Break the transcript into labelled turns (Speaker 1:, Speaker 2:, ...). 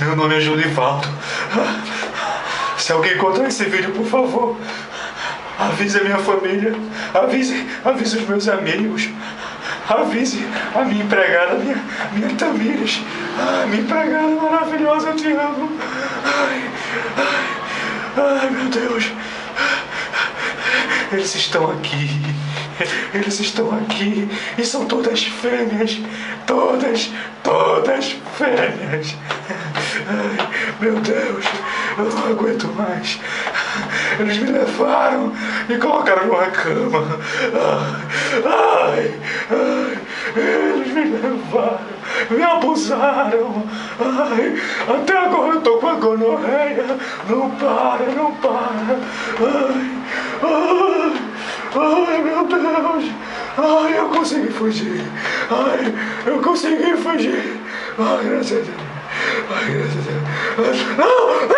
Speaker 1: Meu nome é Julivaldo. Se alguém encontrar esse vídeo, por favor, avise a minha família, avise os meus amigos, avise a minha empregada, minha Tamires. Minha empregada maravilhosa, eu te amo. Ai, meu Deus. Eles estão aqui e são todas fêmeas, todas fêmeas. Ai, meu Deus, eu não aguento mais. Eles me levaram e colocaram numa cama. Eles me levaram, me abusaram. Até agora eu tô com a gonorreia. Não para. Ai, meu Deus. Eu consegui fugir. Eu consegui fugir. Graças a Deus. Graças a Deus. Não!